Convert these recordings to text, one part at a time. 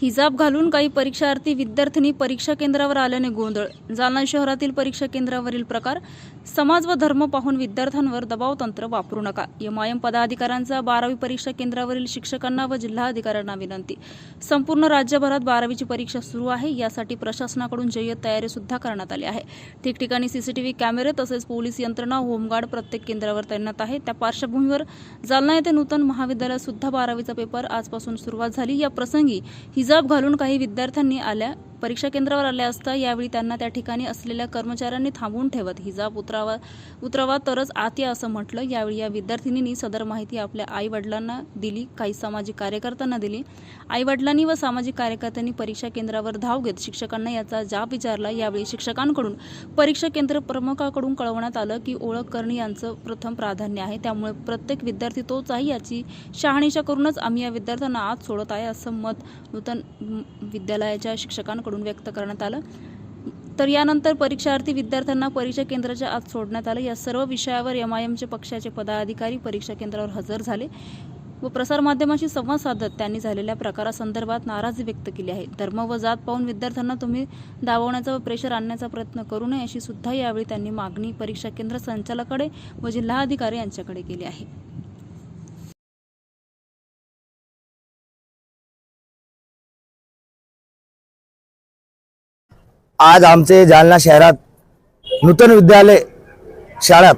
हिजाब घालून काही परीक्षार्थी विद्यार्थिनी परीक्षा केंद्रावर आल्याने गोंधळ। जालना शहरातील परीक्षा केंद्रावरील प्रकार। समाज व धर्म पाहून विद्यार्थ्यांवर दबाव तंत्र वापरू नका। एमआयएम पदाधिकाऱ्यांचा 12वी परीक्षा केंद्रावरील शिक्षकांना व जिल्हाधिकाऱ्यांना विनंती। संपूर्ण राज्यभरात 12वीची परीक्षा सुरू आहे, यासाठी प्रशासनाकडून जय्यत तयारी सुद्धा करण्यात आली आहे। ठिकठिकाणी सीसीटीव्ही कॅमेरे तसेच पोलीस यंत्रणा, होमगार्ड प्रत्येक केंद्रावर तैनात आहे। त्या पार्श्वभूमीवर जालना येथे नूतन महाविद्यालयात सुद्धा 12वीचा पेपर आजपासून सुरुवात झाली। या प्रसंगी हिजाब घालून काही विद्यार्थ्यांनी परीक्षा केंद्रावर आल्या असता यावेळी त्यांना त्या ठिकाणी असलेल्या कर्मचाऱ्यांनी थांबवून ठेवत हिजाब उतरवा तरच आत या असं म्हटलं। यावेळी या विद्यार्थिनींनी सदर माहिती आपल्या आई वडिलांना दिली, काही सामाजिक कार्यकर्त्यांना दिली। आई वडिलांनी व सामाजिक कार्यकर्त्यांनी परीक्षा केंद्रावर धाव घेत शिक्षकांना याचा जाब विचारला। यावेळी शिक्षकांकडून परीक्षा केंद्र प्रमुखाकडून कळवण्यात आलं की ओळख करणे यांचं प्रथम प्राधान्य आहे, त्यामुळे प्रत्येक विद्यार्थी तोच आहे याची शहानिशा करूनच आम्ही या विद्यार्थ्यांना आत सोडत आहे, असं मत नूतन विद्यालयाच्या शिक्षकांकडून व्यक्त करण्यात आलं। तर यानंतर परीक्षार्थी विद्यार्थ्यांना परीक्षा केंद्राच्या आत सोडण्यात आलं। या सर्व विषयावर एमआयएमचे पक्षाचे पदाधिकारी परीक्षा केंद्रावर हजर झाले व प्रसारमाध्यमांशी संवाद साधत त्यांनी झालेल्या प्रकारासंदर्भात नाराजी व्यक्त केली आहे। धर्म व जात पाहून विद्यार्थ्यांना तुम्ही दाबवण्याचा व प्रेशर आणण्याचा प्रयत्न करू नये, अशी सुद्धा यावेळी त्यांनी मागणी परीक्षा केंद्र संचालकाकडे व जिल्हाधिकारी यांच्याकडे केली आहे। आज आमचे जालना शहरात नूतन विद्यालय शाळेत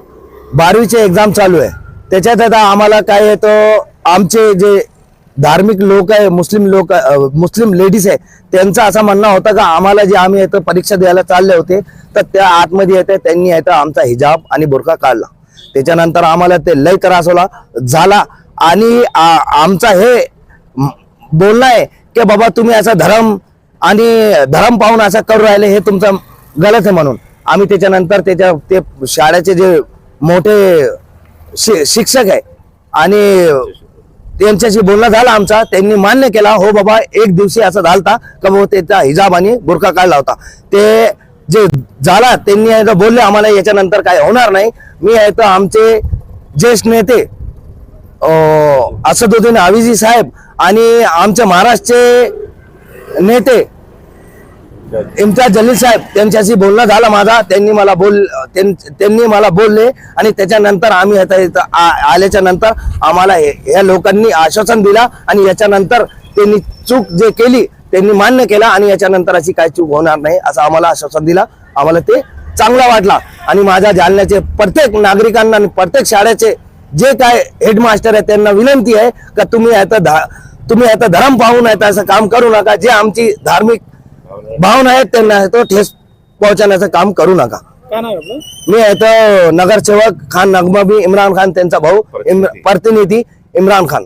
12वीचे एक्झाम चालू आहे। त्याच्यात आता आम्हाला काय आहे, तो आमचे जे धार्मिक लोक आहे, मुस्लिम लेडीज आहे, त्यांचा असा म्हणणं होता का आम्हाला जे आम्ही इथं परीक्षा द्यायला चालले होते तर त्या आतमध्ये येते त्यांनी इथं आमचा हिजाब आणि बुरखा काढला। त्याच्यानंतर आम्हाला ते लय त्रास झाला आणि आमचा हे बोलणं आहे की बाबा तुम्ही असा धर्म पाहून असं करू राहिले, हे तुमचं गलत आहे म्हणून आम्ही त्याच्यानंतर ते शाळेचे जे मोठे शिक्षक आहे आणि त्यांच्याशी बोलणं झालं आमचा, त्यांनी मान्य केला हो बाबा एक दिवशी असं झालता का भाऊ त्याचा हिजाब आणि बुरखा काढला होता। ते जे झाला त्यांनी बोलले आम्हाला याच्यानंतर काय होणार नाही। मी आहे तर आमचे ज्येष्ठ नेते असदुद्दीन अवीजी साहेब आणि आमचे महाराष्ट्रचे नेते इम्तियाज जलील साहेब त्यांच्याशी बोलणं झालं माझा। त्यांनी मला बोलले आणि त्याच्यानंतर आम्ही आल्याच्या नंतर आम्हाला या लोकांनी आश्वासन दिला आणि याच्यानंतर त्यांनी चूक जे केली त्यांनी मान्य केला आणि याच्यानंतर अशी काय चूक होणार नाही असं आम्हाला आश्वासन दिला। आम्हाला ते चांगला वाटला आणि माझ्या जालन्याचे प्रत्येक नागरिकांना आणि प्रत्येक शाळेचे जे काय हेडमास्टर आहे त्यांना विनंती आहे का तुम्ही आता धर्म पाहून असं काम करू नका। जे आमची धार्मिक भावना आहेत त्यांना तो ठेस पोहोचवण्याचं काम करू नका। मी नगरसेवक खान नगमाबी इम्रान खान त्यांचा भाऊ प्रतिनिधी इम्रान खान।